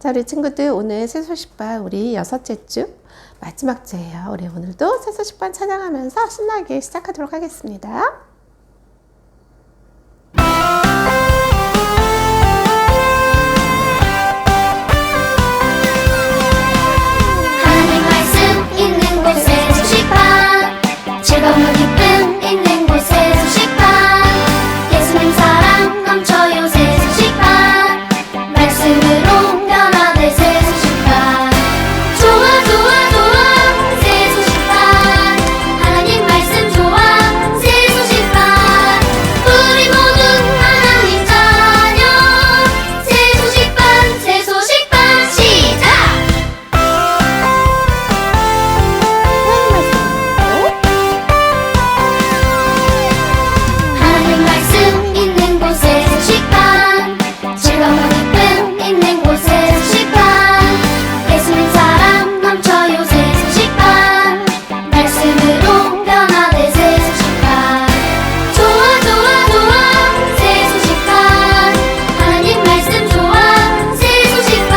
자, 우리 친구들 오늘 새 소식반 우리 6째 주 마지막 주예요. 우리 오늘도 새 소식반 찬양하면서 신나게 시작하도록 하겠습니다. 하나님 말씀 있는 곳에 소식반, 즐거움과 기쁨 있는 곳에 소식반, 예수님 사랑 넘쳐요 새 소식반, 말씀으로 변화될 새 소식반. 좋아 좋아 좋아 새 소식반, 하나님 말씀 좋아 새 소식반, 우리 모두 하나님 자녀. 새 소식반 시작. 하나님 말씀 있는 곳에 소식반, 즐거움과 기쁨 있는 곳에 소식반, 예수님 사랑 넘쳐요 새 소식반, 말씀으로 변화될 새 소식반. 좋아 좋아 좋아 새 소식반, 하나님 말씀 좋아 새 소식반,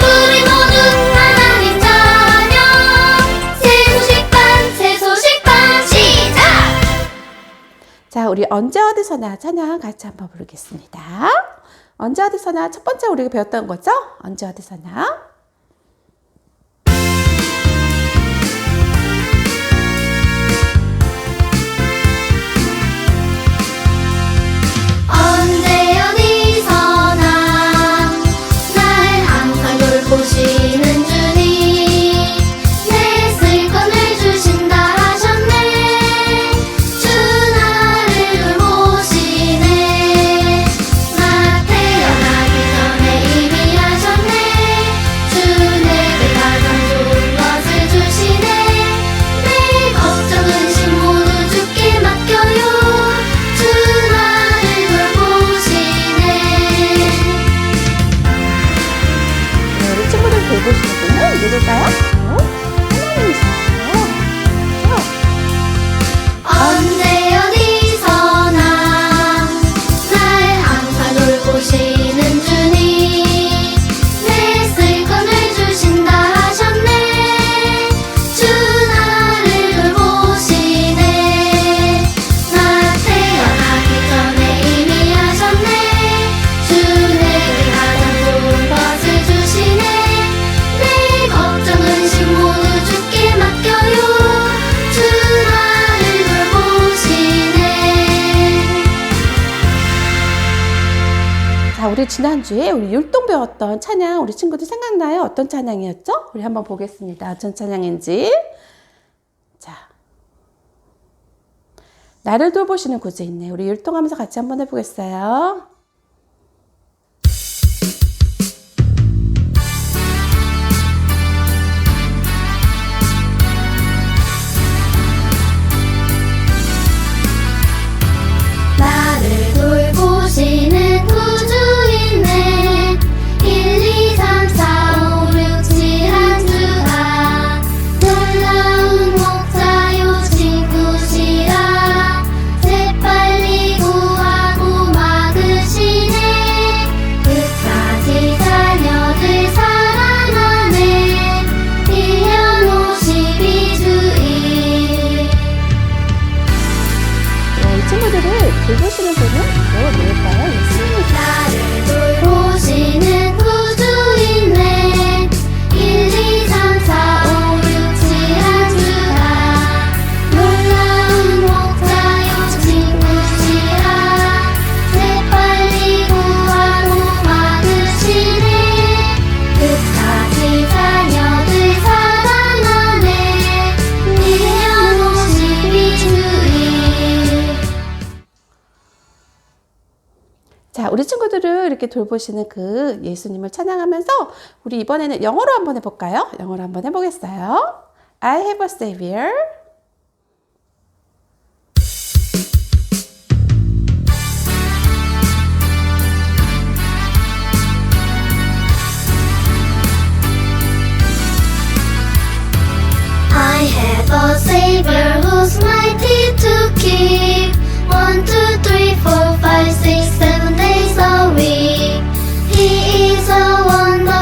우리 모두 하나님 자녀. 새 소식반 시작. 자, 우리 언제 어디서나 찬양 같이 한번 부르겠습니다. 언제 어디서나 첫 번째 우리가 배웠던 거죠? 언제 어디서나. 언제 어디서나 날 항상 돌보시는 주님, 내 쓸건을 주신다 하셨네. 주 나를 돌보시네. 나 태어나기 전에 이미 하셨네. 주 내게 가장 좋은 것을 주시네. 내 걱정 근심 모두 주께 맡겨요. 주 나를 돌보시네. 네, 우리 친구들 돌보시는 분은 누굴까요? 하나님이시죠. 언제 어디서나 날 항상 돌보시는 주님, 내 쓸건을 주신다 하셨네. 주 나를 돌보시네. 나 태어나기 전에 이미 하셨네. 주 내게 가장 좋은 것을 주시네. 내 걱정 근심 모두 주께 맡겨요. 주 나를 돌보시네. 자, 우리 지난주에 우리 율동 배웠던 찬양 우리 친구들 생각나요? 어떤 찬양이었죠? 우리 한번 보겠습니다. 어떤 찬양인지. 자, 나를 돌보시는 구주 있네. 우리 율동하면서 같이 한번 해보겠어요. 나를 돌보시는 구주 있네. 1, 2, 3, 4, 5, 6, 7 한 주가 놀라운 목자요 친구시라. 재빨리 구하고 막으시네. 끝까지 자녀들 사랑하네. 1년 52주일. 이 친구들을 돌보시는 분은 누굴까요? 예수님이시죠. 나를 돌보시는 구주 있네. 1, 2, 3, 4, 5, 6, 7 한 주가 놀라운 목자요 친구시라. 재빨리 구하고 막으시네. 끝까지 자녀들 사랑하네. 1년 52주일. 자, 우리 친구들을 이렇게 돌보시는 그 예수님을 찬양하면서 우리 이번에는 영어로 한번 해볼까요? 영어로 한번 해보겠어요. I have a savior. I have a Savior who's mighty to keep. 1, 2, 3, 4, 5, 6, 7 days a week. He is a wonder.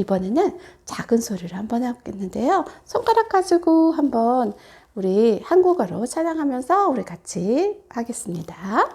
이번에는 작은 소리로 한번 해보겠는데요. 손가락 가지고 한번 우리 한국어로 찬양하면서 우리 같이 하겠습니다.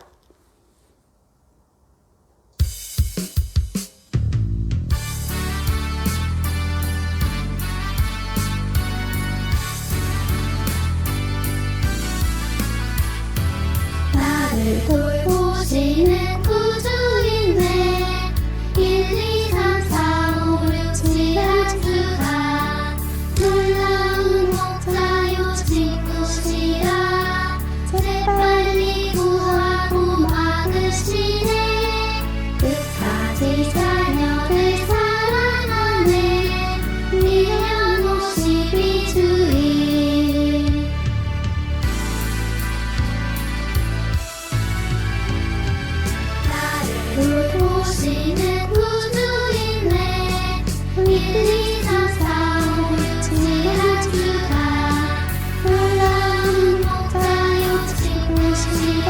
나를 돌보시는 구주이네 1, 2, 3, 4, 5, 6, 7, 8 주가 놀라운 목자요 친구시라 재빨리 구하고 막으시네 끝까지 자녀를 사랑하네 1년 52주일 나를 돌보시는 구주이네 1, 2, 3, 4, 5, 6, 7, 8 주가 놀라운 목자요 친구시라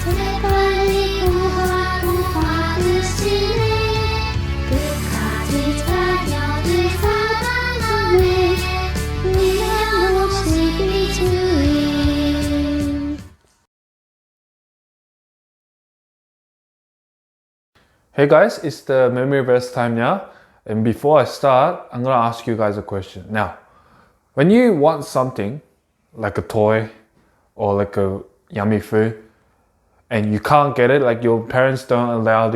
재빨리 구하고 받으시네 끝까지 자녀를 사랑하네 1년 52주일 Hey guys, it's the memory verse time now. And before I start, I'm gonna ask you guys a question. Now, when you want something, like a toy or like a yummy food, and you can't get it, like your parents don't allow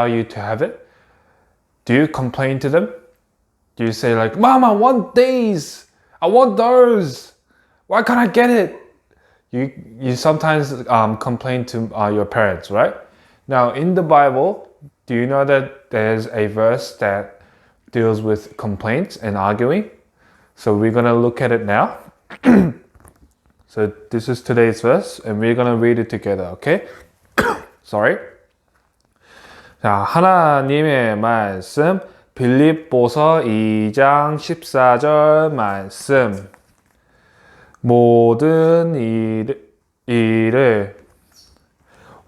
you to have it, do you complain to them? Do you say like, Mom, I want these, I want those, why can't I get it? You sometimes complain to your parents, right? Now, in the Bible, do you know that there's a verse that deals with complaints and arguing? So we're going to look at it now. So this is today's verse, and we're going to read it together, okay? Sorry. 자, 하나님의 말씀, 빌립보서 2장 14절 말씀. 모든 일을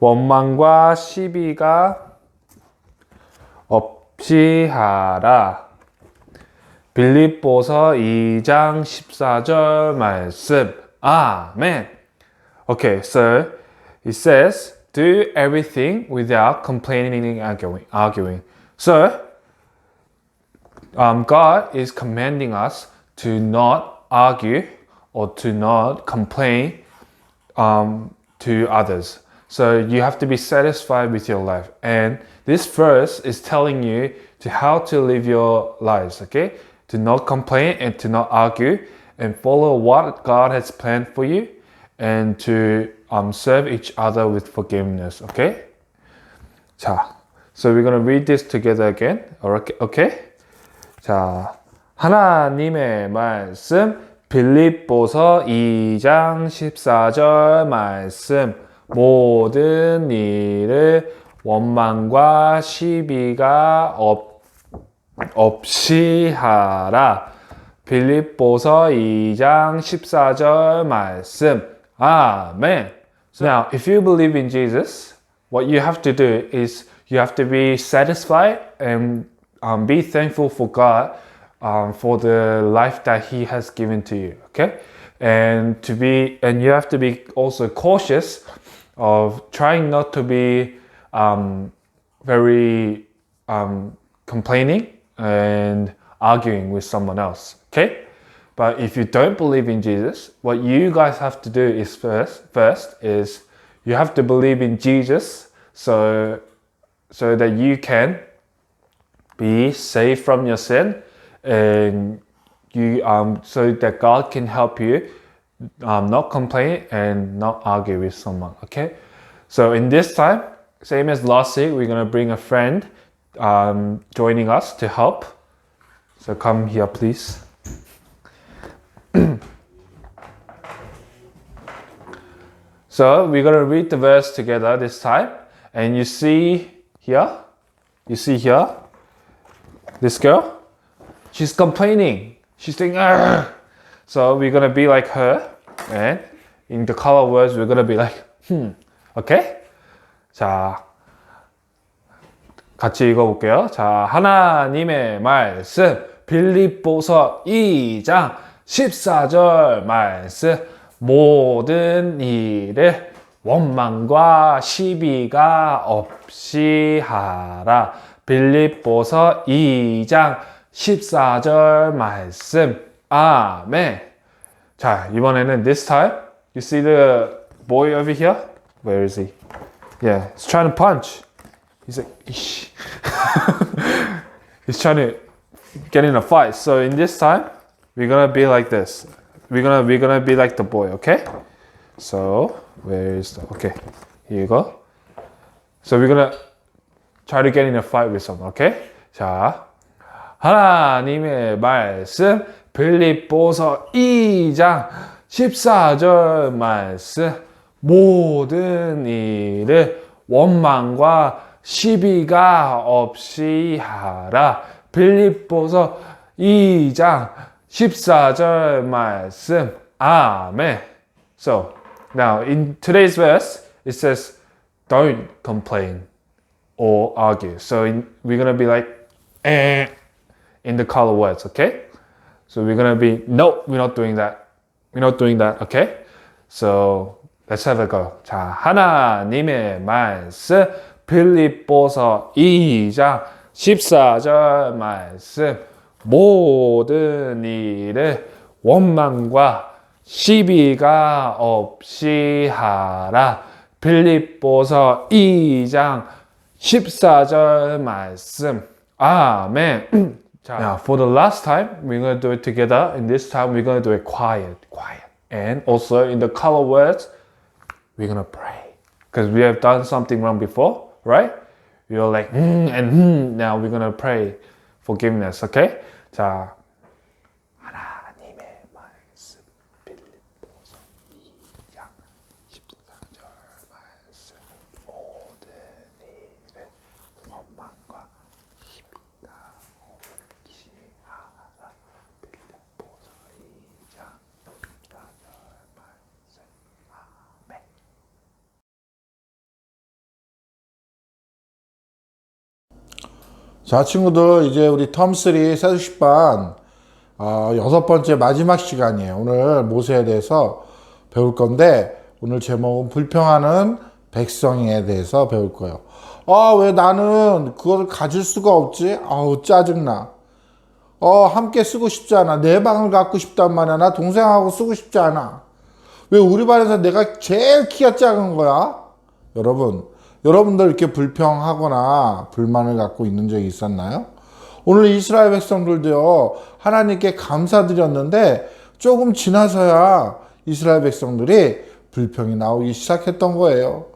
원망과 시비가 없이 하라. 빌립보서 2장 14절 말씀. Amen. Okay, so it says, do everything without complaining and arguing. So, God is commanding us to not argue or to not complain to others. So you have to be satisfied with your life. And this verse is telling you to how to live your lives, okay? To not complain and to not argue and follow what God has planned for you and to serve each other with forgiveness, okay? 자, so we're going to read this together again, okay? 자, 하나님의 말씀, 빌립보서 2장 14절 말씀. 모든 일을 원망과 시비가 없이 하라. 빌립보서 2장 14절 말씀. Amen. So now, if you believe in Jesus, what you have to do is you have to be satisfied and be thankful for God for the life that He has given to you. Okay, and you have to be also cautious of trying not to be very complaining and arguing with someone else. Okay, but if you don't believe in Jesus, what you guys have to do is first is you have to believe in Jesus so that you can be saved from your sin and you so that God can help you not complain and not argue with someone. Okay, so in this time, same as last week, we're gonna bring a friend joining us to help. So come here, please. So we're gonna read the verse together this time, and you see here, this girl, she's complaining. She's saying, "Argh." So we're gonna be like her, and in the color words, we're gonna be like, Okay? 자, 같이 읽어볼게요. 자, 하나님의 말씀 빌립보서 2장 14절 말씀 모든 일을 원망과 시비가 없이 하라. 빌립보서 2장 14절 말씀. 아멘. 자, 이번에는 this time you see the boy over here? Where is he? Yeah, he's trying to punch. He's like, Ish. He's trying to get in a fight. So in this time, we're gonna be like this. We're gonna be like the boy, okay? So where is the okay? Here you go. So we're gonna try to get in a fight with someone, okay? 자, 하나님의 말씀 빌립보서 2장 14절 말씀 모든 일을 원망과 시비가 없이 하라. 빌립보서 2장 14절 말씀. 아멘. So, now in today's verse, it says, don't complain or argue. So we're going to be like, in the color words, okay? So we're going to be, no, we're not doing that. We're not doing that, okay? So let's have a go. 자, 하나님의 말씀 빌립보서 2장 14절 말씀 모든 일을 원망과 시비가 없이 하라. 빌립보서 2장 14절 말씀. 아멘. 자, now for the last time, we're going to do it together. And this time, we're going to do it quiet. And also in the color words, we're going to pray. Because we have done something wrong before, right? You're like, and now we're going to pray forgiveness, okay? 자, 하나님의 말씀 빌립보서 2장 14절 말씀 모든 일을 원망과 시비가 없이 하라. 빌립보서 2장 14절 말씀. 아멘. 자, 친구들, 이제 우리 텀3 세수시반 6번째 마지막 시간이에요. 오늘 모세에 대해서 배울 건데, 오늘 제목은 불평하는 백성에 대해서 배울 거예요. 왜 나는 그걸 가질 수가 없지? 아우, 짜증나. 함께 쓰고 싶지 않아. 내 방을 갖고 싶단 말이야. 나 동생하고 쓰고 싶지 않아. 왜 우리 반에서 내가 제일 키가 작은 거야? 여러분들 이렇게 불평하거나 불만을 갖고 있는 적이 있었나요? 오늘 이스라엘 백성들도요, 하나님께 감사드렸는데 조금 지나서야 이스라엘 백성들이 불평이 나오기 시작했던 거예요.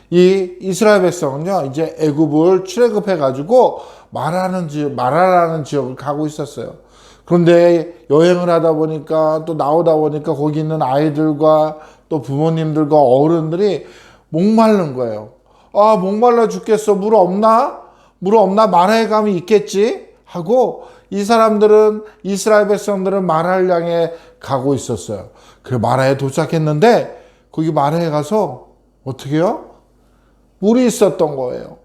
이 이스라엘 백성은요, 이제 애굽을 출애굽해가지고 마라라는 지역을 가고 있었어요. 그런데 여행을 하다 보니까 또 나오다 보니까 거기 있는 아이들과 또 부모님들과 어른들이 목마른 거예요. 목말라 죽겠어. 물 없나? 마라에 가면 있겠지? 하고 이 사람들은, 이스라엘 백성들은 마라를 향해 가고 있었어요. 그래, 마라에 도착했는데 거기 마라에 가서 어떻게 해요? 물이 있었던 거예요.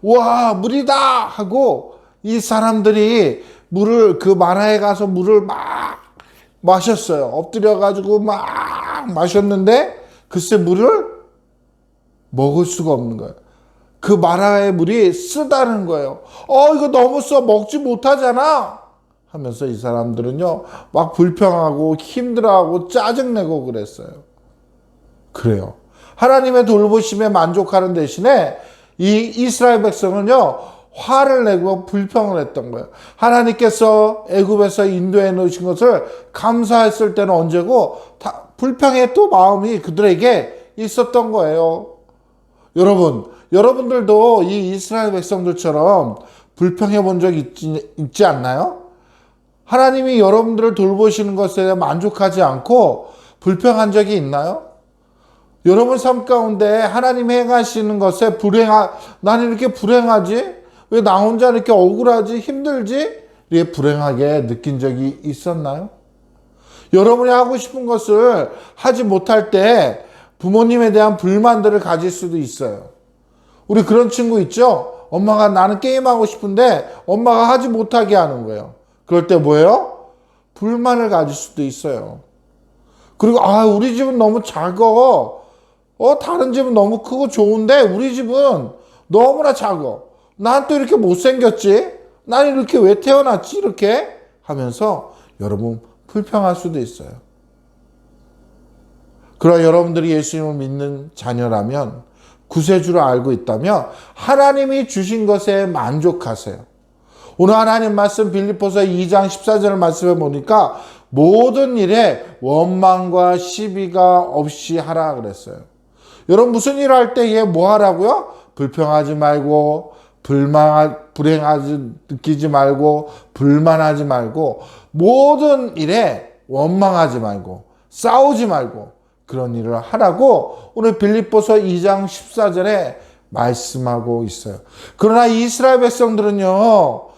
와, 물이다! 하고 이 사람들이 그 마라에 가서 물을 막 마셨어요. 엎드려가지고 막 마셨는데 글쎄 물을 먹을 수가 없는 거예요. 그 마라의 물이 쓰다는 거예요. 이거 너무 써. 먹지 못하잖아. 하면서 이 사람들은요, 막 불평하고 힘들어하고 짜증내고 그랬어요. 그래요. 하나님의 돌보심에 만족하는 대신에 이 이스라엘 백성은요, 화를 내고 불평을 했던 거예요. 하나님께서 애굽에서 인도해 놓으신 것을 감사했을 때는 언제고, 불평의 또 마음이 그들에게 있었던 거예요. 여러분들도 이 이스라엘 백성들처럼 불평해 본 적 있지 않나요? 하나님이 여러분들을 돌보시는 것에 만족하지 않고 불평한 적이 있나요? 여러분 삶 가운데 하나님 행하시는 것에 나는 이렇게 불행하지? 왜 나 혼자 이렇게 억울하지? 힘들지? 이렇게 불행하게 느낀 적이 있었나요? 여러분이 하고 싶은 것을 하지 못할 때 부모님에 대한 불만들을 가질 수도 있어요. 우리 그런 친구 있죠? 엄마가 나는 게임하고 싶은데 엄마가 하지 못하게 하는 거예요. 그럴 때 뭐예요? 불만을 가질 수도 있어요. 그리고 우리 집은 너무 작아. 다른 집은 너무 크고 좋은데 우리 집은 너무나 작아. 난 또 이렇게 못생겼지? 난 이렇게 왜 태어났지? 이렇게 하면서 여러분 불평할 수도 있어요. 그러나 여러분들이 예수님을 믿는 자녀라면, 구세주를 알고 있다면 하나님이 주신 것에 만족하세요. 오늘 하나님 말씀 빌립보서 2장 14절 말씀에 보니까 모든 일에 원망과 시비가 없이 하라 그랬어요. 여러분 무슨 일을 할 때 뭐 하라고요? 불평하지 말고, 불행하지 느끼지 말고, 불만하지 말고, 모든 일에 원망하지 말고, 싸우지 말고, 그런 일을 하라고 오늘 빌립보서 2장 14절에 말씀하고 있어요. 그러나 이스라엘 백성들은요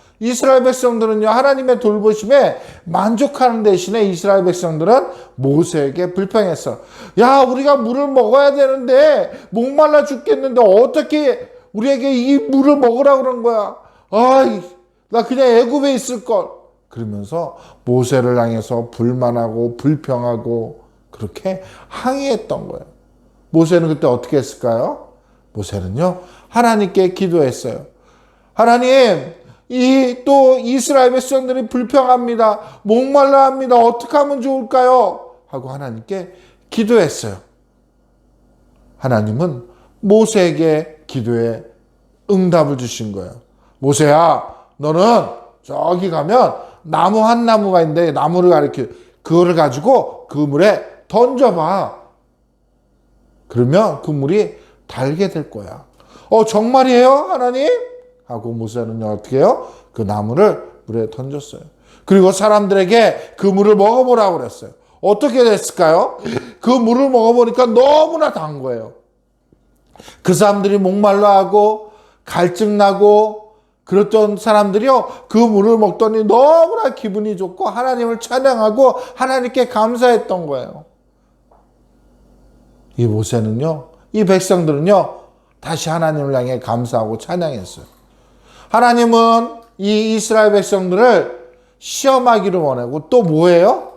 하나님의 돌보심에 만족하는 대신에 이스라엘 백성들은 모세에게 불평했어. 야, 우리가 물을 먹어야 되는데 목말라 죽겠는데 어떻게 우리에게 이 물을 먹으라고 그런 거야? 나 그냥 애굽에 있을 걸. 그러면서 모세를 향해서 불만하고 불평하고 그렇게 항의했던 거예요. 모세는 그때 어떻게 했을까요? 모세는요 하나님께 기도했어요. 하나님, 또 이스라엘 백성들이 불평합니다. 목말라 합니다. 어떻게 하면 좋을까요? 하고 하나님께 기도했어요. 하나님은 모세에게 기도에 응답을 주신 거예요. 모세야, 너는 저기 가면 나무 한 나무가 있는데 나무를 그거를 가지고 그 물에 던져봐. 그러면 그 물이 달게 될 거야. 정말이에요, 하나님? 하고 모세는 어떻게 해요? 그 나무를 물에 던졌어요. 그리고 사람들에게 그 물을 먹어보라고 그랬어요. 어떻게 됐을까요? 그 물을 먹어보니까 너무나 단 거예요. 그 사람들이 목말라하고 갈증나고 그랬던 사람들이요, 그 물을 먹더니 너무나 기분이 좋고 하나님을 찬양하고 하나님께 감사했던 거예요. 이 모세는요, 이 백성들은요, 다시 하나님을 향해 감사하고 찬양했어요. 하나님은 이 이스라엘 백성들을 시험하기를 원하고 또 뭐예요?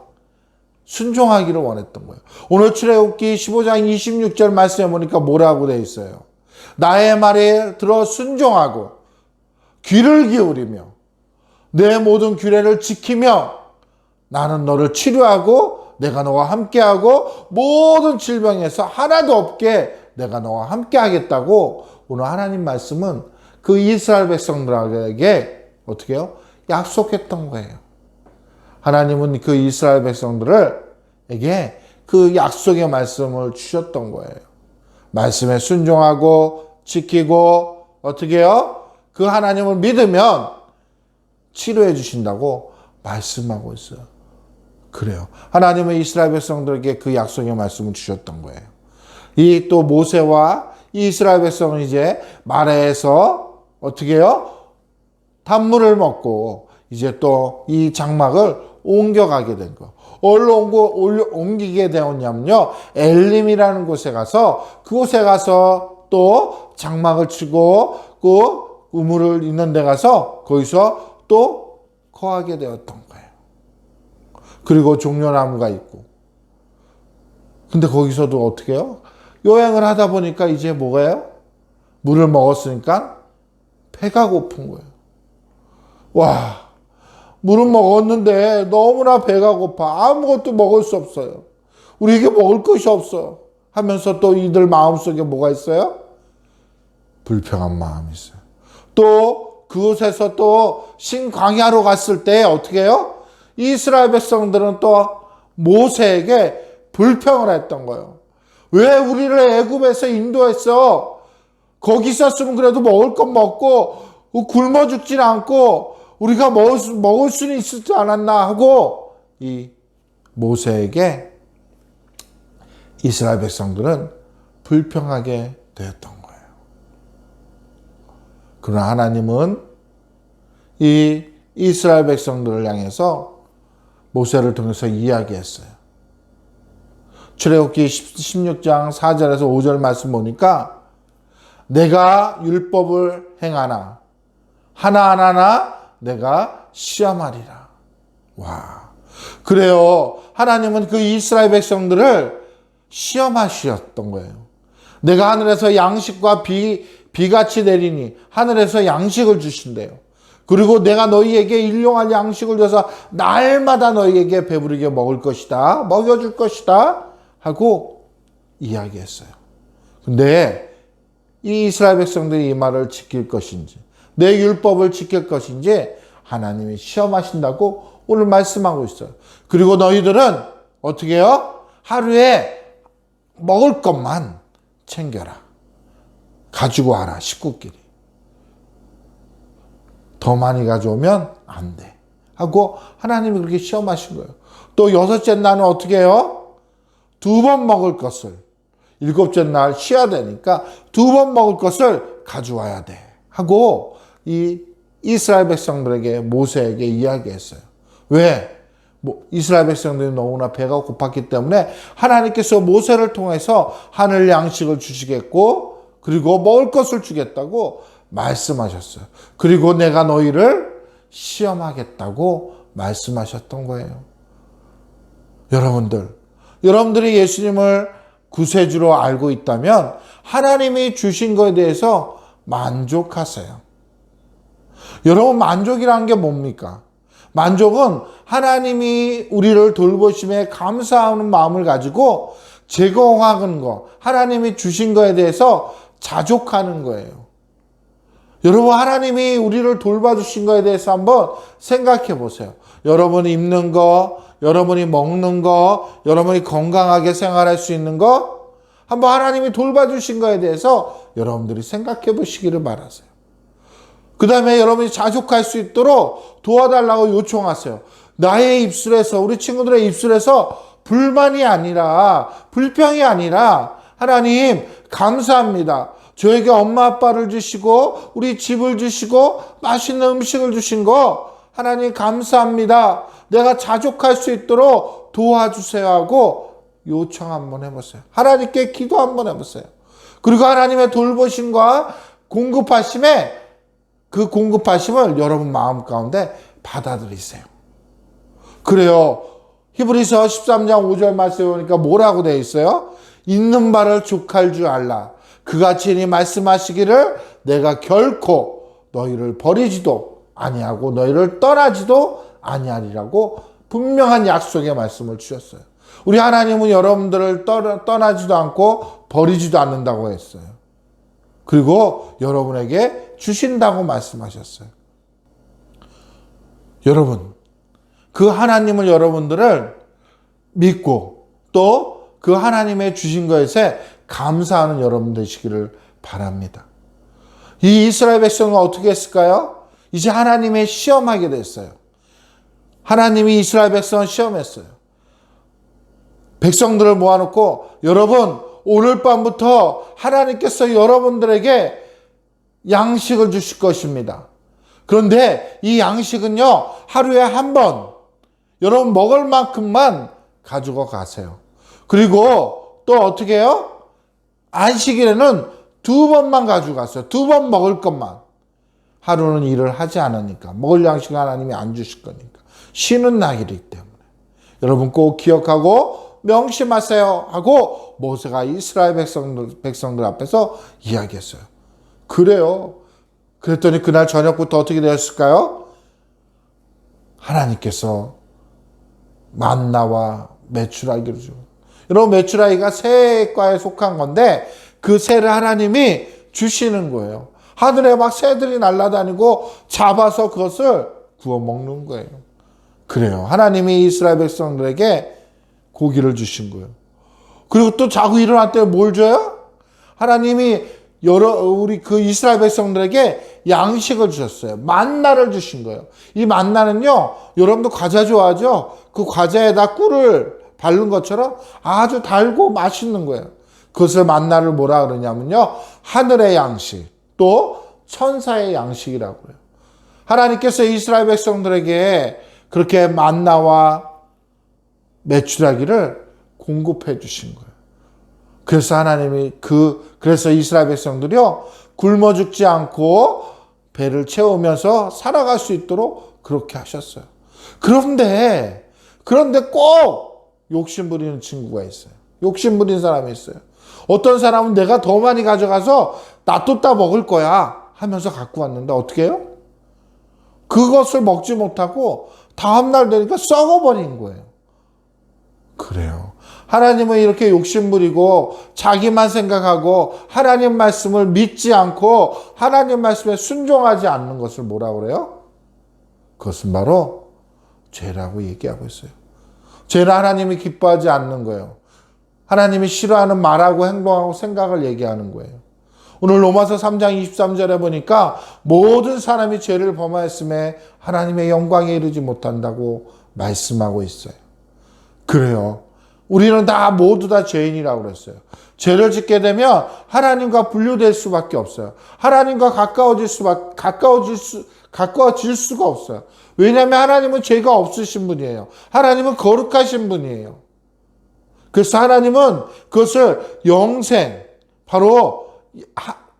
순종하기를 원했던 거예요. 오늘 출애굽기 15장 26절 말씀해 보니까 뭐라고 되어 있어요? 나의 말에 들어 순종하고 귀를 기울이며 내 모든 규례를 지키며 나는 너를 치료하고 내가 너와 함께하고 모든 질병에서 하나도 없게 내가 너와 함께하겠다고 오늘 하나님 말씀은 그 이스라엘 백성들에게 어떻게 해요? 약속했던 거예요. 하나님은 그 이스라엘 백성들에게 그 약속의 말씀을 주셨던 거예요. 말씀에 순종하고 지키고 어떻게 해요? 그 하나님을 믿으면 치료해 주신다고 말씀하고 있어요. 그래요. 하나님은 이스라엘 백성들에게 그 약속의 말씀을 주셨던 거예요. 이 또 모세와 이스라엘 백성은 이제 마라에서 어떻게 해요? 단물을 먹고 이제 또 이 장막을 옮겨가게 된 거. 어디로 옮기게 되었냐면요, 엘림이라는 곳에 가서 그곳에 가서 또 장막을 치고 그 우물을 있는 데 가서 거기서 또 거하게 되었던 거예요. 그리고 종려나무가 있고. 근데 거기서도 어떻게 해요? 여행을 하다 보니까 이제 뭐예요? 물을 먹었으니까 배가 고픈 거예요. 와, 물은 먹었는데 너무나 배가 고파. 아무것도 먹을 수 없어요. 우리에게 먹을 것이 없어. 하면서 또 이들 마음속에 뭐가 있어요? 불평한 마음이 있어요. 또 그곳에서 또 신광야로 갔을 때 어떻게 해요? 이스라엘 백성들은 또 모세에게 불평을 했던 거예요. 왜 우리를 애굽에서 인도했어? 거기 있었으면 그래도 먹을 것 먹고 굶어 죽진 않고 우리가 먹을 수는 있지 않았나 하고 이 모세에게 이스라엘 백성들은 불평하게 되었던 거예요. 그러나 하나님은 이 이스라엘 백성들을 향해서 모세를 통해서 이야기했어요. 출애굽기 16장 4절에서 5절 말씀 보니까 내가 율법을 행하나 하나하나 내가 시험하리라. 와, 그래요. 하나님은 그 이스라엘 백성들을 시험하셨던 거예요. 내가 하늘에서 양식과 비같이 내리니 하늘에서 양식을 주신대요. 그리고 내가 너희에게 일용할 양식을 줘서 날마다 너희에게 배부르게 먹을 것이다. 먹여줄 것이다. 하고 이야기했어요. 근데 이 이스라엘 백성들이 이 말을 지킬 것인지, 내 율법을 지킬 것인지 하나님이 시험하신다고 오늘 말씀하고 있어요. 그리고 너희들은 어떻게 해요? 하루에 먹을 것만 챙겨라. 가지고 와라, 식구끼리. 더 많이 가져오면 안 돼. 하고 하나님이 그렇게 시험하신 거예요. 또 여섯째 날은 어떻게 해요? 2번 먹을 것을, 7째 날 쉬어야 되니까 2번 먹을 것을 가져와야 돼. 하고 이 이스라엘 백성들에게, 모세에게 이야기했어요. 왜? 이스라엘 백성들이 너무나 배가 고팠기 때문에 하나님께서 모세를 통해서 하늘 양식을 주시겠고, 그리고 먹을 것을 주겠다고 말씀하셨어요. 그리고 내가 너희를 시험하겠다고 말씀하셨던 거예요. 여러분들이 예수님을 구세주로 알고 있다면 하나님이 주신 것에 대해서 만족하세요. 여러분, 만족이라는 게 뭡니까? 만족은 하나님이 우리를 돌보심에 감사하는 마음을 가지고 제공하는 것, 하나님이 주신 것에 대해서 자족하는 거예요. 여러분, 하나님이 우리를 돌봐주신 것에 대해서 한번 생각해 보세요. 여러분이 입는 거, 여러분이 먹는 거, 여러분이 건강하게 생활할 수 있는 거, 한번 하나님이 돌봐주신 것에 대해서 여러분들이 생각해 보시기를 바라세요. 그 다음에 여러분이 자족할 수 있도록 도와달라고 요청하세요. 나의 입술에서, 우리 친구들의 입술에서 불만이 아니라, 불평이 아니라, 하나님 감사합니다. 저에게 엄마 아빠를 주시고 우리 집을 주시고 맛있는 음식을 주신 거 하나님 감사합니다. 내가 자족할 수 있도록 도와주세요 하고 요청 한번 해보세요. 하나님께 기도 한번 해보세요. 그리고 하나님의 돌보심과 공급하심에, 그 공급하심을 여러분 마음 가운데 받아들이세요. 그래요. 히브리서 13장 5절 말씀에 보니까 뭐라고 되어 있어요? 있는 바를 족할 줄 알라. 그가 친히 말씀하시기를 내가 결코 너희를 버리지도 아니하고 너희를 떠나지도 아니하리라고 분명한 약속의 말씀을 주셨어요. 우리 하나님은 여러분들을 떠나지도 않고 버리지도 않는다고 했어요. 그리고 여러분에게 주신다고 말씀하셨어요. 여러분, 그 하나님을 여러분들을 믿고 또 그 하나님의 주신 것에 감사하는 여러분 되시기를 바랍니다. 이 이스라엘 백성은 어떻게 했을까요? 이제 하나님의 시험하게 됐어요. 하나님이 이스라엘 백성을 시험했어요. 백성들을 모아놓고, 여러분, 오늘 밤부터 하나님께서 여러분들에게 양식을 주실 것입니다. 그런데 이 양식은요, 하루에 한 번, 여러분 먹을 만큼만 가지고 가세요. 그리고 또 어떻게 해요? 안식일에는 2번만 가지고 갔어요. 2번 먹을 것만. 하루는 일을 하지 않으니까, 먹을 양식은 하나님이 안 주실 거니까. 쉬는 날이기 때문에. 여러분 꼭 기억하고 명심하세요 하고 모세가 이스라엘 백성들 앞에서 이야기했어요. 그래요. 그랬더니 그날 저녁부터 어떻게 되었을까요? 하나님께서 만나와 메추라기를 주고, 여러분 메추라기가 새과에 속한 건데 그 새를 하나님이 주시는 거예요. 하늘에 막 새들이 날아다니고 잡아서 그것을 구워 먹는 거예요. 그래요. 하나님이 이스라엘 백성들에게 고기를 주신 거예요. 그리고 또 자고 일어날 때 뭘 줘요? 하나님이 우리 그 이스라엘 백성들에게 양식을 주셨어요. 만나를 주신 거예요. 이 만나는요, 여러분도 과자 좋아하죠? 그 과자에다 꿀을 바른 것처럼 아주 달고 맛있는 거예요. 그것을 만나를 뭐라 그러냐면요, 하늘의 양식, 또 천사의 양식이라고 그래요. 하나님께서 이스라엘 백성들에게 그렇게 만나와 메추라기를 공급해 주신 거예요. 그래서 하나님이 그래서 이스라엘 백성들이요, 굶어 죽지 않고 배를 채우면서 살아갈 수 있도록 그렇게 하셨어요. 그런데 꼭 욕심 부리는 친구가 있어요. 욕심 부리는 사람이 있어요. 어떤 사람은 내가 더 많이 가져가서 놔뒀다 먹을 거야 하면서 갖고 왔는데 어떻게 해요? 그것을 먹지 못하고 다음날 되니까 썩어버린 거예요. 그래요. 하나님은 이렇게 욕심부리고 자기만 생각하고 하나님 말씀을 믿지 않고 하나님 말씀에 순종하지 않는 것을 뭐라고 그래요? 그것은 바로 죄라고 얘기하고 있어요. 죄는 하나님이 기뻐하지 않는 거예요. 하나님이 싫어하는 말하고 행동하고 생각을 얘기하는 거예요. 오늘 로마서 3장 23절에 보니까 모든 사람이 죄를 범하였음에 하나님의 영광에 이르지 못한다고 말씀하고 있어요. 그래요. 우리는 모두 다 죄인이라고 그랬어요. 죄를 짓게 되면 하나님과 분류될 수밖에 없어요. 하나님과 가까워질 수가 없어요. 왜냐하면 하나님은 죄가 없으신 분이에요. 하나님은 거룩하신 분이에요. 그래서 하나님은 그것을 영생, 바로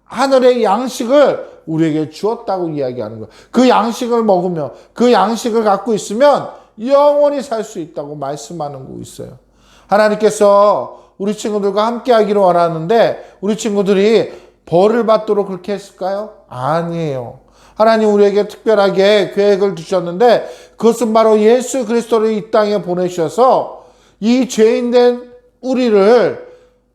하늘의 양식을 우리에게 주었다고 이야기하는 거예요. 그 양식을 먹으며 그 양식을 갖고 있으면 영원히 살 수 있다고 말씀하는 거 있어요. 하나님께서 우리 친구들과 함께 하기를 원하는데 우리 친구들이 벌을 받도록 그렇게 했을까요? 아니에요. 하나님 우리에게 특별하게 계획을 두셨는데 그것은 바로 예수 그리스도를 이 땅에 보내셔서 이 죄인된 우리를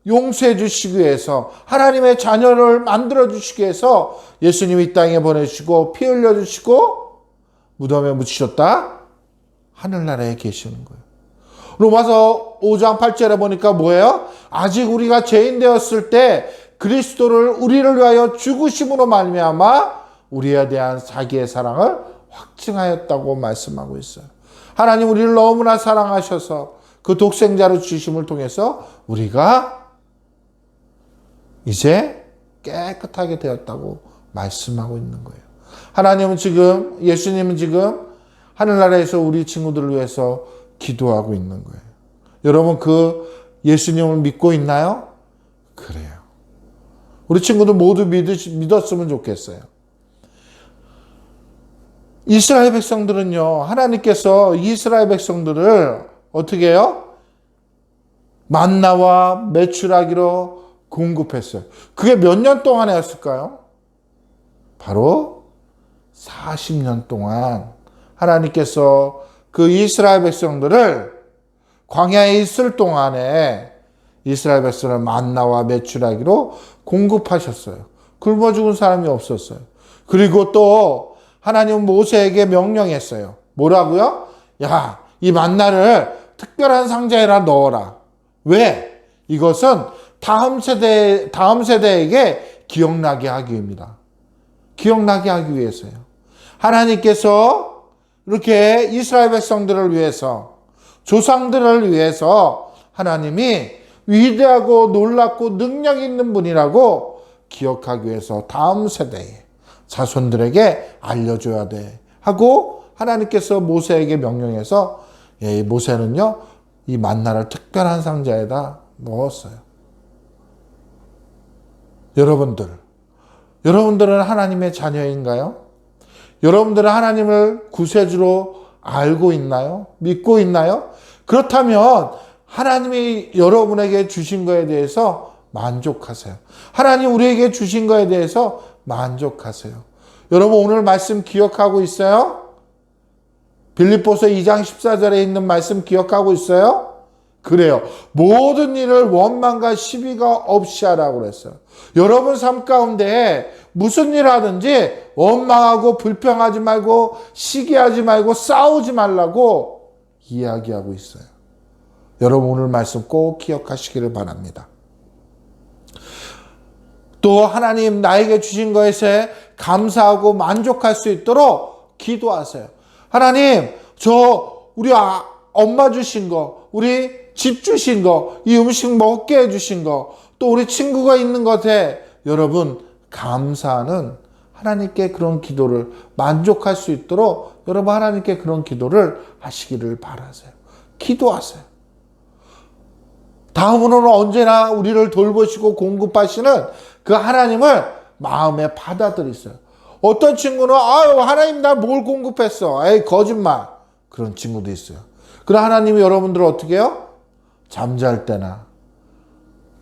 용서해 주시기 위해서 하나님의 자녀를 만들어 주시기 위해서 예수님이 이 땅에 보내주시고 피 흘려 주시고 무덤에 묻히셨다 하늘나라에 계시는 거예요. 로마서 5장 8절에 보니까 뭐예요? 아직 우리가 죄인 되었을 때 그리스도를 우리를 위하여 죽으심으로 말미암아 우리에 대한 자기의 사랑을 확증하였다고 말씀하고 있어요. 하나님 우리를 너무나 사랑하셔서 그 독생자를 주심을 통해서 우리가 이제 깨끗하게 되었다고 말씀하고 있는 거예요. 예수님은 지금 하늘나라에서 우리 친구들을 위해서 기도하고 있는 거예요. 여러분 그 예수님을 믿고 있나요? 그래요. 우리 친구들 모두 믿었으면 좋겠어요. 이스라엘 백성들은요, 하나님께서 이스라엘 백성들을 어떻게 해요? 만나와 메추라기로 공급했어요. 그게 몇 년 동안 했을까요? 바로 40년 동안 하나님께서 그 이스라엘 백성들을 광야에 있을 동안에 이스라엘 백성을 만나와 메추라기로 공급하셨어요. 굶어 죽은 사람이 없었어요. 그리고 또 하나님은 모세에게 명령했어요. 뭐라고요? 야, 이 만나를 특별한 상자에다 넣어라. 왜? 이것은 다음 세대에게 기억나게 하기 위함이다. 기억나게 하기 위해서요. 하나님께서 이렇게 이스라엘 백성들을 위해서, 조상들을 위해서 하나님이 위대하고 놀랍고 능력 있는 분이라고 기억하기 위해서 다음 세대의 자손들에게 알려줘야 돼 하고 하나님께서 모세에게 명령해서 모세는요 이 만나를 특별한 상자에다 넣었어요. 여러분들은 하나님의 자녀인가요? 여러분들은 하나님을 구세주로 알고 있나요? 믿고 있나요? 그렇다면 하나님이 여러분에게 주신 거에 대해서 만족하세요. 하나님 우리에게 주신 거에 대해서 만족하세요. 여러분 오늘 말씀 기억하고 있어요? 빌립보서 2장 14절에 있는 말씀 기억하고 있어요? 그래요. 모든 일을 원망과 시비가 없이 하라고 그랬어요. 여러분 삶 가운데 무슨 일 하든지 원망하고 불평하지 말고 시기하지 말고 싸우지 말라고 이야기하고 있어요. 여러분 오늘 말씀 꼭 기억하시기를 바랍니다. 또 하나님 나에게 주신 것에 감사하고 만족할 수 있도록 기도하세요. 하나님, 우리 엄마 주신 거, 우리 집 주신 거, 이 음식 먹게 해주신 거, 또 우리 친구가 있는 것에 여러분 감사하는 하나님께 그런 기도를 만족할 수 있도록 여러분 하나님께 그런 기도를 하시기를 바라세요. 기도하세요. 다음으로는 언제나 우리를 돌보시고 공급하시는 그 하나님을 마음에 받아들이세요. 어떤 친구는 아유 하나님 나 뭘 공급했어. 에이 거짓말. 그런 친구도 있어요. 그럼 하나님이 여러분들을 어떻게 해요? 잠잘 때나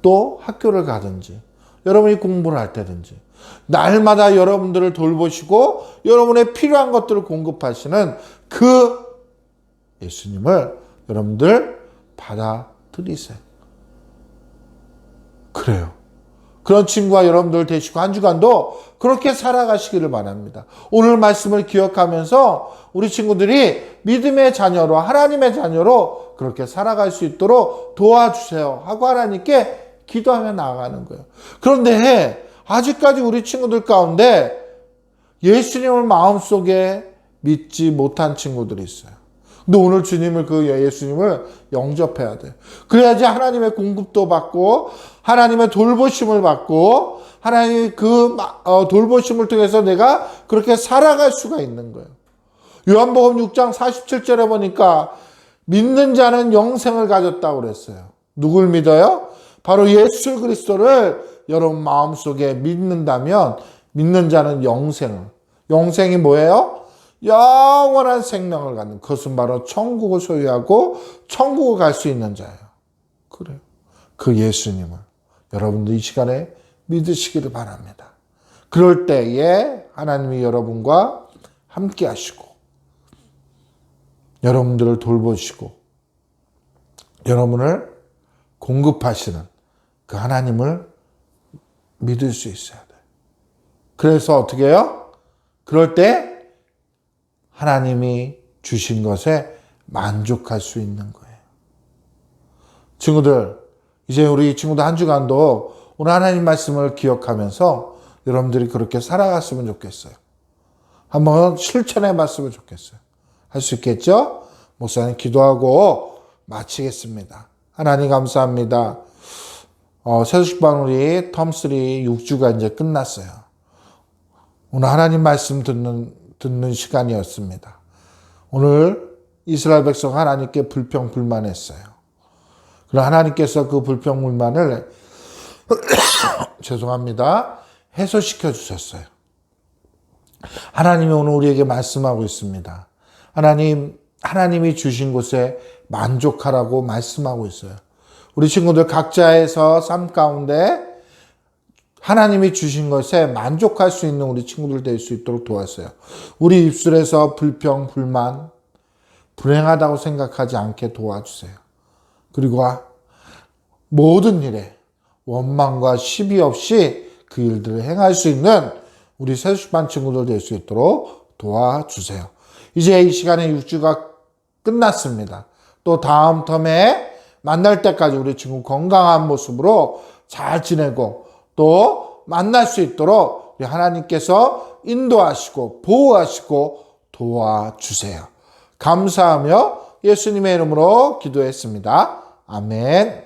또 학교를 가든지 여러분이 공부를 할 때든지 날마다 여러분들을 돌보시고 여러분의 필요한 것들을 공급하시는 그 예수님을 여러분들 받아들이세요. 그래요. 그런 친구와 여러분들 되시고 한 주간도 그렇게 살아가시기를 바랍니다. 오늘 말씀을 기억하면서 우리 친구들이 믿음의 자녀로 하나님의 자녀로 그렇게 살아갈 수 있도록 도와주세요 하고 하나님께 기도하며 나아가는 거예요. 그런데 아직까지 우리 친구들 가운데 예수님을 마음속에 믿지 못한 친구들이 있어요. 근데 오늘 주님을 그 예수님을 영접해야 돼. 그래야지 하나님의 공급도 받고 하나님의 돌보심을 받고 하나님의 그 돌보심을 통해서 내가 그렇게 살아갈 수가 있는 거예요. 요한복음 6장 47절에 보니까 믿는 자는 영생을 가졌다고 그랬어요. 누굴 믿어요? 바로 예수 그리스도를 여러분 마음속에 믿는다면 믿는 자는 영생이 뭐예요? 영원한 생명을 갖는 그것은 바로 천국을 소유하고 천국을 갈 수 있는 자예요. 그래요. 그 예수님을 여러분도 이 시간에 믿으시기를 바랍니다. 그럴 때에 하나님이 여러분과 함께 하시고 여러분들을 돌보시고 여러분을 공급하시는 그 하나님을 믿을 수 있어야 돼요. 그래서 어떻게 해요? 그럴 때 하나님이 주신 것에 만족할 수 있는 거예요. 친구들, 이제 우리 친구들 한 주간도 오늘 하나님 말씀을 기억하면서 여러분들이 그렇게 살아갔으면 좋겠어요. 한번 실천해 봤으면 좋겠어요. 할 수 있겠죠? 목사님 기도하고 마치겠습니다. 하나님 감사합니다. 새소식반 우리 텀3 6주가 이제 끝났어요. 오늘 하나님 말씀 듣는 시간이었습니다. 오늘 이스라엘 백성 하나님께 불평불만했어요. 그럼 하나님께서 그 불평불만을 죄송합니다. 해소시켜 주셨어요. 하나님이 오늘 우리에게 말씀하고 있습니다. 하나님이 주신 곳에 만족하라고 말씀하고 있어요. 우리 친구들 각자에서 삶 가운데 하나님이 주신 것에 만족할 수 있는 우리 친구들 될 수 있도록 도왔어요. 우리 입술에서 불평, 불만, 불행하다고 생각하지 않게 도와주세요. 그리고 모든 일에 원망과 시비 없이 그 일들을 행할 수 있는 우리 새소식반 친구들 될 수 있도록 도와주세요. 이제 이 시간에 6주가 끝났습니다. 또 다음 텀에 만날 때까지 우리 친구 건강한 모습으로 잘 지내고 또 만날 수 있도록 우리 하나님께서 인도하시고 보호하시고 도와주세요. 감사하며 예수님의 이름으로 기도했습니다. 아멘.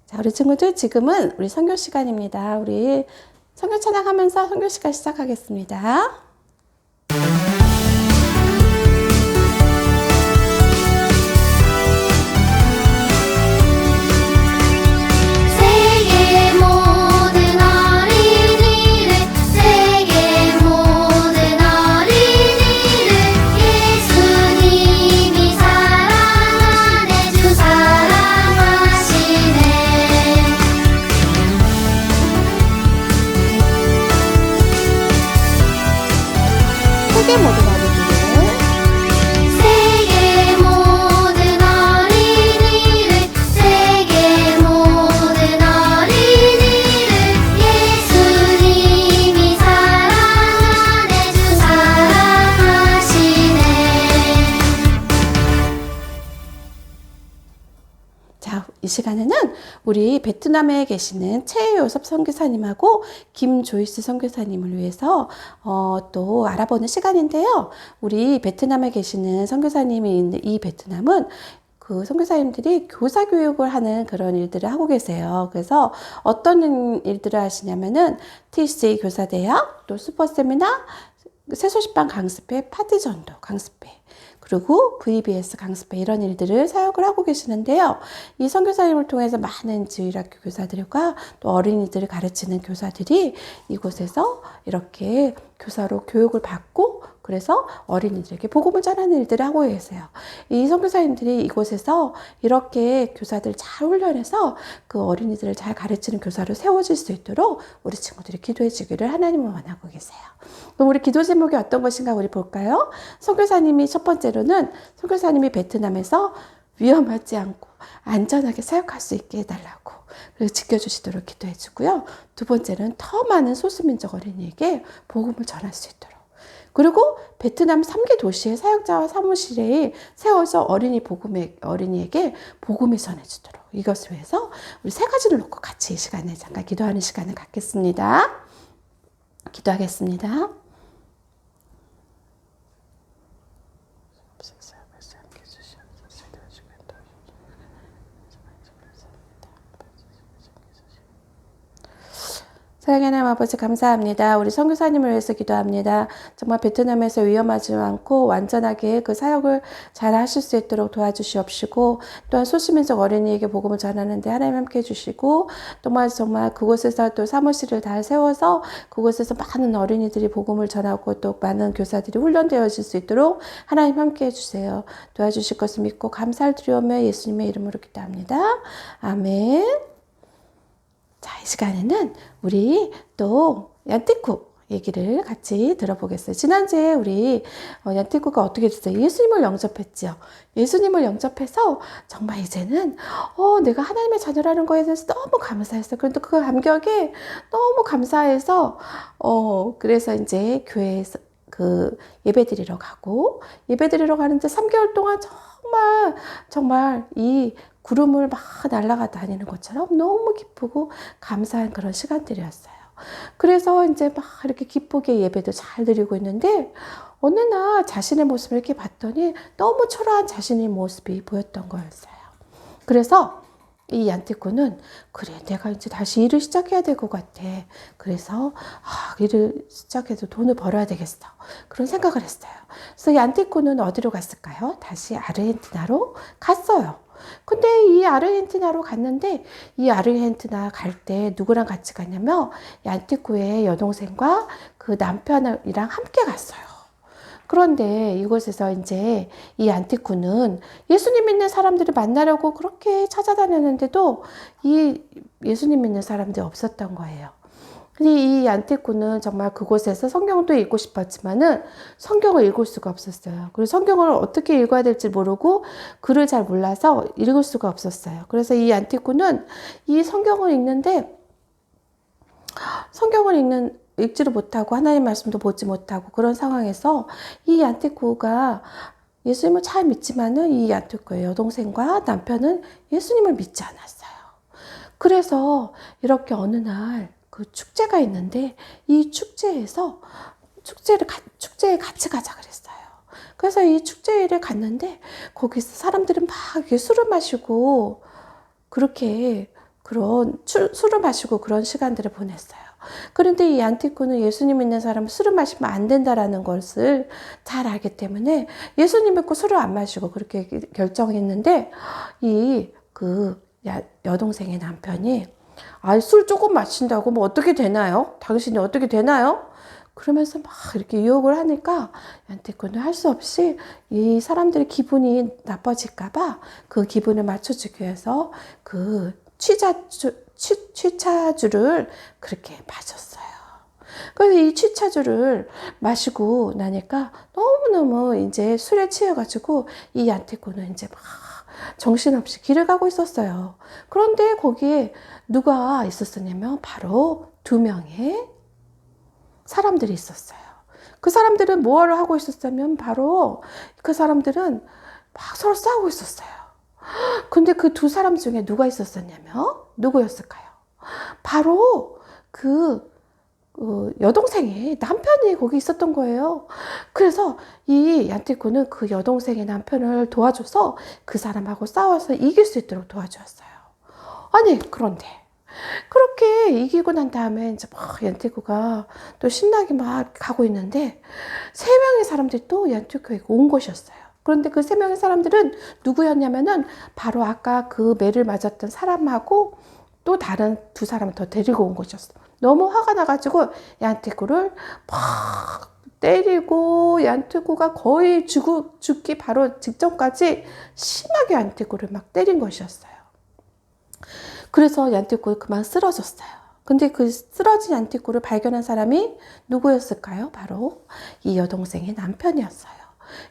자, 우리 친구들 지금은 우리 선교 시간입니다. 우리 선교 찬양하면서 선교 시간 시작하겠습니다. 세계 모든 어린이를 세계 모든 어린이를 예수님이 사랑하네 주 사랑하시네 세계 모든 어린이들 세계 모든 어린이를 세계 모든 어린이를 예수님이 사랑하네 주 사랑하시네 자, 이 시간에는 우리 베트남에 계시는 최요섭 선교사님하고 김조이스 선교사님을 위해서 또 알아보는 시간인데요. 우리 베트남에 계시는 선교사님이 있는 이 베트남은 그 선교사님들이 교사 교육을 하는 그런 일들을 하고 계세요. 그래서 어떤 일들을 하시냐면은 TC 교사대학, 또 슈퍼세미나, 세소식반 강습회, 파티전도 강습회, 그리고 VBS 강습회 이런 일들을 사역을 하고 계시는데요. 이 선교사님을 통해서 많은 지휘학교 교사들과 또 어린이들을 가르치는 교사들이 이곳에서 이렇게 교사로 교육을 받고 그래서 어린이들에게 복음을 전하는 일들을 하고 계세요. 이 선교사님들이 이곳에서 이렇게 교사들 잘 훈련해서 그 어린이들을 잘 가르치는 교사로 세워질 수 있도록 우리 친구들이 기도해 주기를 하나님은 원하고 계세요. 그럼 우리 기도 제목이 어떤 것인가 우리 볼까요? 선교사님이 첫 번째로는 선교사님이 베트남에서 위험하지 않고 안전하게 사역할 수 있게 해달라고 그리고 지켜주시도록 기도해 주고요. 두 번째는 더 많은 소수민족 어린이에게 복음을 전할 수 있도록 그리고 베트남 3개 도시의 사역자와 사무실에 세워서 어린이에게 복음을 전해주도록 이것을 위해서 우리 세 가지를 놓고 같이 이 시간에 잠깐 기도하는 시간을 갖겠습니다. 기도하겠습니다. 사랑하는 하나님 아버지 감사합니다. 우리 선교사님을 위해서 기도합니다. 정말 베트남에서 위험하지 않고 완전하게 그 사역을 잘 하실 수 있도록 도와주시옵시고 또한 소수민족 어린이에게 복음을 전하는데 하나님 함께 해주시고 정말 그곳에서 또 사무실을 잘 세워서 그곳에서 많은 어린이들이 복음을 전하고 또 많은 교사들이 훈련되어질 수 있도록 하나님 함께 해주세요. 도와주실 것을 믿고 감사를 드리오며 예수님의 이름으로 기도합니다. 아멘. 자, 이 시간에는 우리 또 얀티쿠 얘기를 같이 들어보겠어요. 지난주에 우리 얀티쿠가 어떻게 됐어요? 예수님을 영접했죠. 예수님을 영접해서 정말 이제는 내가 하나님의 자녀라는 거에 대해서 너무 감사했어요. 그런데 그 감격에 너무 감사해서 그래서 이제 교회에서 그 예배드리러 가는데 3개월 동안 정말 이 구름을 막 날아가 다니는 것처럼 너무 기쁘고 감사한 그런 시간들이었어요. 그래서 이제 막 이렇게 기쁘게 예배도 잘 드리고 있는데 어느 날 자신의 모습을 이렇게 봤더니 너무 초라한 자신의 모습이 보였던 거였어요. 그래서 이 얀티쿠는 그래 내가 이제 다시 일을 시작해야 될 것 같아. 그래서 일을 시작해서 돈을 벌어야 되겠어. 그런 생각을 했어요. 그래서 얀티쿠는 어디로 갔을까요? 다시 아르헨티나로 갔어요. 근데 이 아르헨티나로 갔는데 이 아르헨티나 갈 때 누구랑 같이 갔냐면 얀티쿠의 여동생과 그 남편이랑 함께 갔어요. 그런데 이곳에서 이제 이 얀티쿠는 예수님 믿는 사람들을 만나려고 그렇게 찾아다녔는데도 이 예수님 믿는 사람들이 없었던 거예요. 근데 이 얀티쿠는 정말 그곳에서 성경도 읽고 싶었지만은 성경을 읽을 수가 없었어요. 그리고 성경을 어떻게 읽어야 될지 모르고 글을 잘 몰라서 읽을 수가 없었어요. 그래서 이 얀티쿠는 이 성경을 읽지를 못하고 하나님 말씀도 보지 못하고 그런 상황에서 이 얀티쿠가 예수님을 잘 믿지만은 이 얀티쿠의 여동생과 남편은 예수님을 믿지 않았어요. 그래서 이렇게 어느 날 그 축제가 있는데 이 축제에 같이 가자 그랬어요. 그래서 이 축제를 갔는데 거기서 사람들은 막 이렇게 술을 마시고 그런 시간들을 보냈어요. 그런데 이 얀티쿠는 예수님 믿는 사람은 술을 마시면 안 된다라는 것을 잘 알기 때문에 예수님 믿고 술을 안 마시고 그렇게 결정했는데 여동생의 남편이 술 조금 마신다고 뭐 어떻게 되나요? 당신이 어떻게 되나요? 그러면서 막 이렇게 유혹을 하니까 얀티쿠는 할 수 없이 이 사람들의 기분이 나빠질까봐 그 기분을 맞춰주기 위해서 그 취차주를 그렇게 마셨어요. 그래서 이 취차주를 마시고 나니까 너무너무 이제 술에 취해가지고 이 얀티쿠는 이제 막 정신없이 길을 가고 있었어요. 그런데 거기에 누가 있었었냐면 바로 2명의 사람들이 있었어요. 그 사람들은 뭐를 하고 있었냐면 바로 그 사람들은 막 서로 싸우고 있었어요. 근데 그 두 사람 중에 누가 있었었냐면 누구였을까요? 바로 그 여동생의 남편이 거기 있었던 거예요. 그래서 이 얀티쿠는 그 여동생의 남편을 도와줘서 그 사람하고 싸워서 이길 수 있도록 도와주었어요. 아니 그런데 그렇게 이기고 난 다음에 이제 막 얀티코가 또 신나게 막 가고 있는데 3명의 사람들이 또 얀티코에 온 것이었어요. 그런데 그 3명의 사람들은 누구였냐면은 바로 아까 그 매를 맞았던 사람하고 또 다른 2사람을 더 데리고 온 것이었어요. 너무 화가 나가지고 얀티코를 막 때리고 얀티코가 거의 죽기 바로 직전까지 심하게 얀티코를 막 때린 것이었어요. 그래서 얀티코가 그만 쓰러졌어요. 근데 그 쓰러진 얀티코를 발견한 사람이 누구였을까요? 바로 이 여동생의 남편이었어요.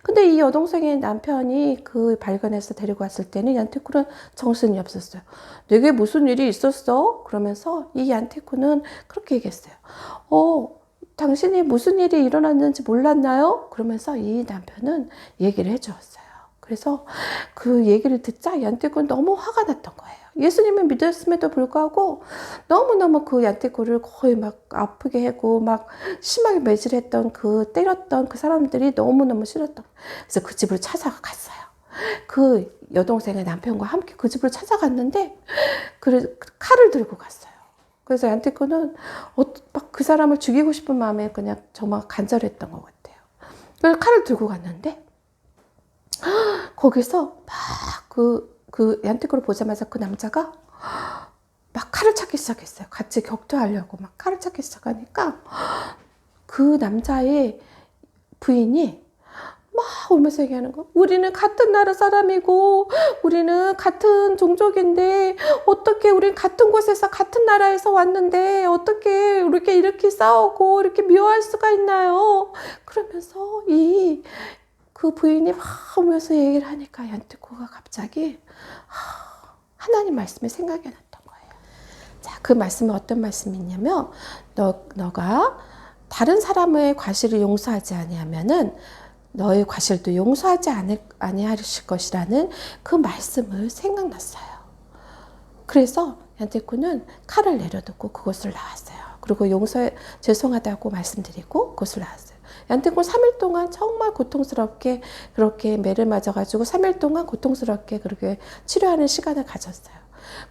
근데 이 여동생의 남편이 그 발견해서 데리고 왔을 때는 얀티코는 정신이 없었어요. 내게 무슨 일이 있었어? 그러면서 이 얀티코는 그렇게 얘기했어요. 당신이 무슨 일이 일어났는지 몰랐나요? 그러면서 이 남편은 얘기를 해주었어요. 그래서 그 얘기를 듣자 얀티코는 너무 화가 났던 거예요. 예수님을 믿었음에도 불구하고 너무너무 그 얀티코를 거의 막 아프게 하고 막 심하게 매질했던 때렸던 그 사람들이 너무너무 싫었던 거예요. 그래서 그 집으로 찾아갔어요. 그 여동생의 남편과 함께 그 집으로 찾아갔는데 칼을 들고 갔어요. 그래서 얀티코는 막 그 사람을 죽이고 싶은 마음에 그냥 정말 간절했던 것 같아요. 그래서 칼을 들고 갔는데 거기서 막 그 얀티코를 보자마자 그 남자가 막 칼을 찾기 시작했어요. 같이 격투하려고 막 칼을 찾기 시작하니까 그 남자의 부인이 막 울면서 얘기하는 거. 우리는 같은 나라 사람이고 우리는 같은 종족인데 어떻게 우린 같은 곳에서 같은 나라에서 왔는데 어떻게 이렇게 싸우고 이렇게 미워할 수가 있나요? 그러면서 그 부인이 막 오면서 얘기를 하니까 얀티코가 갑자기 하나님 말씀이 생각이 났던 거예요. 자, 그 말씀은 어떤 말씀이냐면 너가 다른 사람의 과실을 용서하지 아니하면은 너의 과실도 용서하지 아니하실 것이라는 그 말씀을 생각났어요. 그래서 얀티코는 칼을 내려놓고 그곳을 나왔어요. 그리고 죄송하다고 말씀드리고 그곳을 나왔어요. 얀티코는 3일 동안 정말 고통스럽게 그렇게 매를 맞아가지고 3일 동안 고통스럽게 그렇게 치료하는 시간을 가졌어요.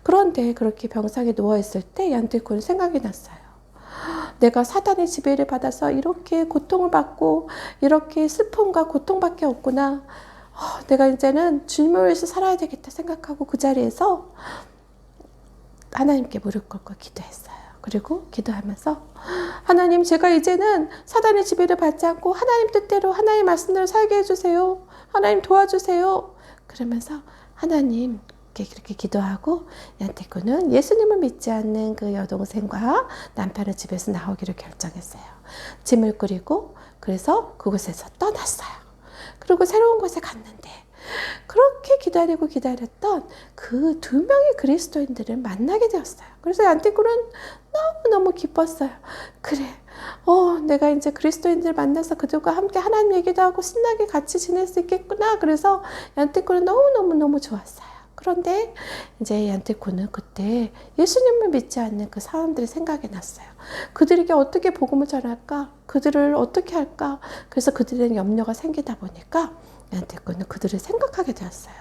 그런데 그렇게 병상에 누워있을 때 얀티코는 생각이 났어요. 내가 사단의 지배를 받아서 이렇게 고통을 받고 이렇게 슬픔과 고통밖에 없구나. 내가 이제는 주님을 위해서 살아야 되겠다 생각하고 그 자리에서 하나님께 무릎 꿇고 기도했어요. 그리고 기도하면서 하나님, 제가 이제는 사단의 지배를 받지 않고 하나님 뜻대로 하나님 말씀대로 살게 해주세요. 하나님 도와주세요. 그러면서 하나님께 그렇게 기도하고 얀티코는 예수님을 믿지 않는 그 여동생과 남편의 집에서 나오기로 결정했어요. 짐을 꾸리고 그래서 그곳에서 떠났어요. 그리고 새로운 곳에 갔는데 그렇게 기다렸던 그 2명의 그리스도인들을 만나게 되었어요. 그래서 얀티코는 너무너무 기뻤어요. 그래, 내가 이제 그리스도인들 만나서 그들과 함께 하나님 얘기도 하고 신나게 같이 지낼 수 있겠구나. 그래서 얀티코는 너무너무 좋았어요. 그런데 이제 얀티코는 그때 예수님을 믿지 않는 그 사람들이 생각이 났어요. 그들에게 어떻게 복음을 전할까? 그들을 어떻게 할까? 그래서 그들에게 염려가 생기다 보니까 얀티코는 그들을 생각하게 되었어요.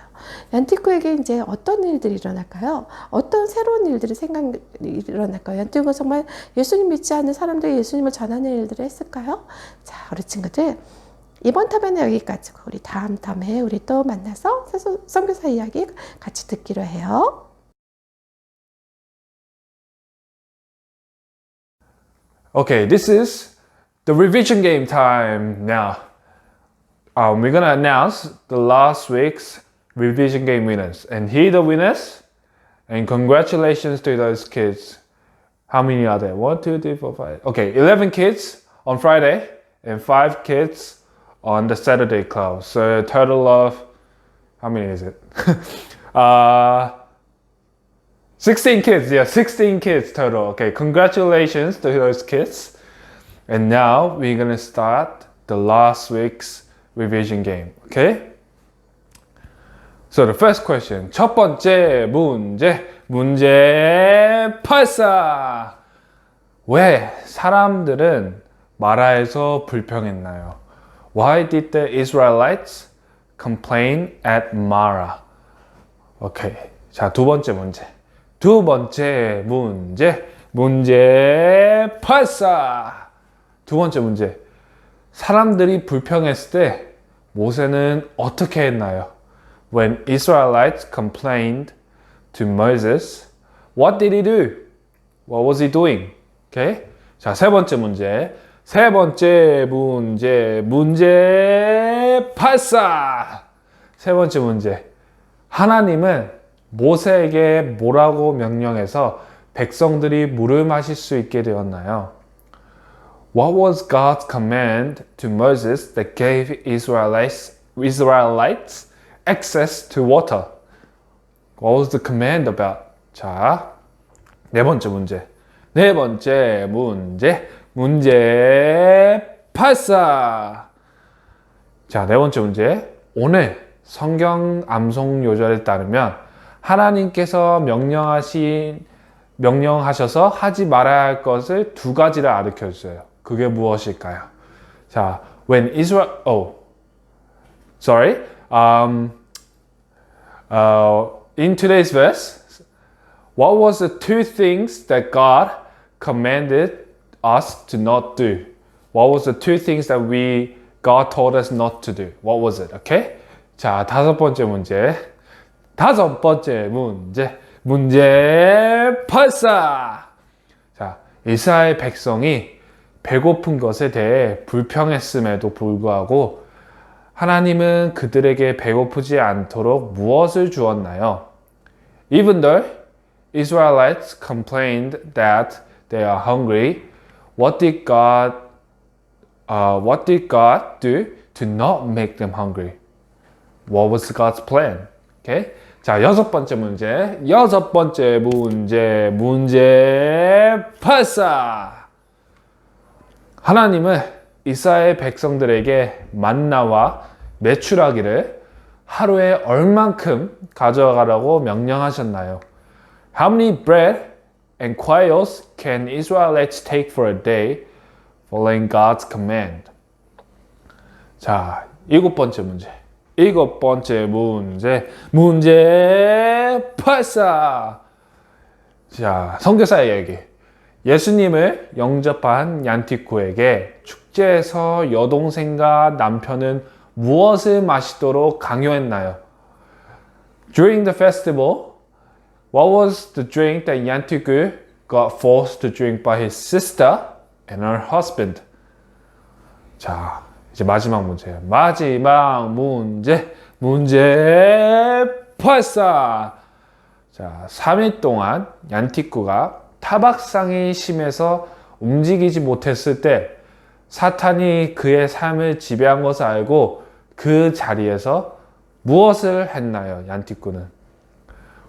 얀티코에게 이제 어떤 일들이 일어날까요? 어떤 새로운 일들이 일어날까요? 얀티코가 정말 예수님 믿지 않는 사람들이 예수님을 전하는 일들을 했을까요? 자, 우리 친구들 이번 텀에는 여기까지고 우리 다음 텀에 우리 또 만나서 선교사 이야기 같이 듣기로 해요. Okay, this is the revision game time now. We're gonna announce the last week's revision game winners. And here are the winners. And congratulations to those kids. How many are there? 1, 2, 3, 4, 5. Okay, 11 kids on Friday and 5 kids on the Saturday class. So a total of, how many is it? 16 kids, yeah, 16 kids total. Okay, congratulations to those kids. And now we're gonna start the last week's revision game, okay? So the first question, 첫 번째 문제 84. 왜 사람들은 마라에서 불평했나요? Why did the Israelites complain at Mara? 오케이, 자, 두 번째 문제. 두 번째 문제. 문제 84. 두 번째 문제. 사람들이 불평했을 때 모세는 어떻게 했나요? When Israelites complained to Moses, what did he do? What was he doing? Okay? 자, 세 번째 문제. 세 번째 문제. 문제 84. 세 번째 문제. 하나님은 모세에게 뭐라고 명령해서 백성들이 물을 마실 수 있게 되었나요? What was God's command to Moses that gave Israelites access to water? What was the command about? 자, 네 번째 문제. 네 번째 문제. 문제 84. 자, 네 번째 문제. 오늘 성경 암송 요절에 따르면 하나님께서 명령하셔서 하지 말아야 할 것을 두 가지를 가르쳐 주세요. 그게 무엇일까요? 자, when Israel, in today's verse, what was the two things that God commanded us to not do? What was the two things that God told us not to do? What was it? Okay? 자, 다섯 번째 문제. 다섯 번째 문제. 문제 84. 자, 이스라엘 백성이 배고픈 것에 대해 불평했음에도 불구하고 하나님은 그들에게 배고프지 않도록 무엇을 주었나요? Even though Israelites complained that they are hungry, what did God do to not make them hungry? What was God's plan? Okay? 자, 여섯 번째 문제. 여섯 번째 문제. 문제 84. 하나님은 이스라엘 백성들에게 만나와 메추라기를 하루에 얼만큼 가져가라고 명령하셨나요? How many bread and quails can Israelites take for a day following God's command? 자, 일곱 번째 문제. 일곱 번째 문제. 문제 84. 자, 선교사의 얘기. 예수님을 영접한 얀티쿠에게 축제에서 여동생과 남편은 무엇을 마시도록 강요했나요? During the festival, what was the drink that Yantiku got forced to drink by his sister and her husband? 자, 이제 마지막 문제. 마지막 문제. 문제 84. 자, 3일 동안 얀티쿠가 타박상이 심해서 움직이지 못했을 때 사탄이 그의 삶을 지배한 것을 알고 그 자리에서 무엇을 했나요? 얀티쿠는.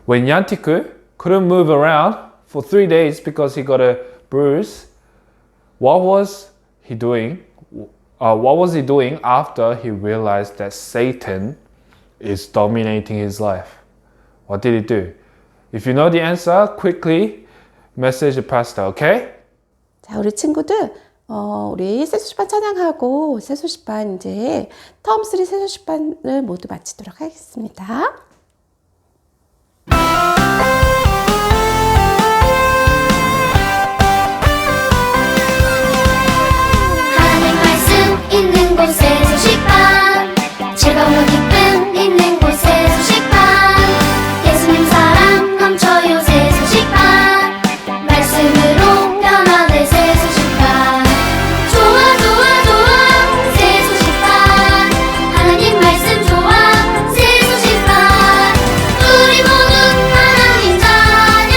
When Yantiku couldn't move around for 3 days because he got a bruise, what was he doing? What was he doing after he realized that Satan is dominating his life? What did he do? If you know the answer, quickly message the pastor, okay? 자, 우리 친구들, 우리 세수시반 찬양하고 세수시반 이제 텀 3 세수시반을 모두 마치도록 하겠습니다. 하나님 말씀 있는 곳에 소식반 즐거운 기쁨 있는 곳에 소식반 예수님 사랑 넘쳐요 새 소식반 말씀으로 변화될 새 소식반 좋아 좋아 좋아 새 소식반 하나님 말씀 좋아 새 소식반 우리 모두 하나님 자녀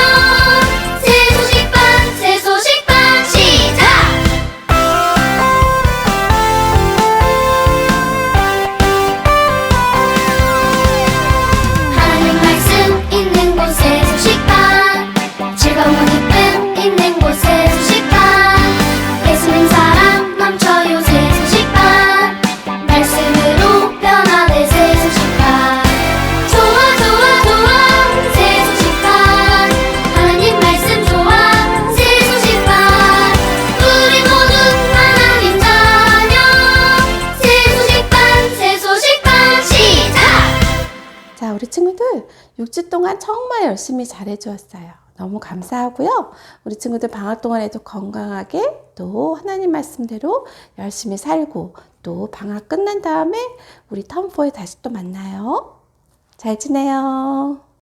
새 소식반 시작 하나님 말씀 있는 곳에 소식반 즐거운 기쁨 있는 곳에 소식반 예수님 사랑 넘쳐요 새 소식반 말씀으로 변화될 새 소식반 좋아 좋아 좋아 새 소식반 하나님 말씀 좋아 새 소식반 우리 모두 하나님 자녀 새 소식반 시작 자, 우리 친구들 6주 동안 정말 열심히 잘해주었어요. 너무 감사하고요. 우리 친구들 방학 동안에도 건강하게 또 하나님 말씀대로 열심히 살고 또 방학 끝난 다음에 우리 텀4에 다시 또 만나요. 잘 지내요.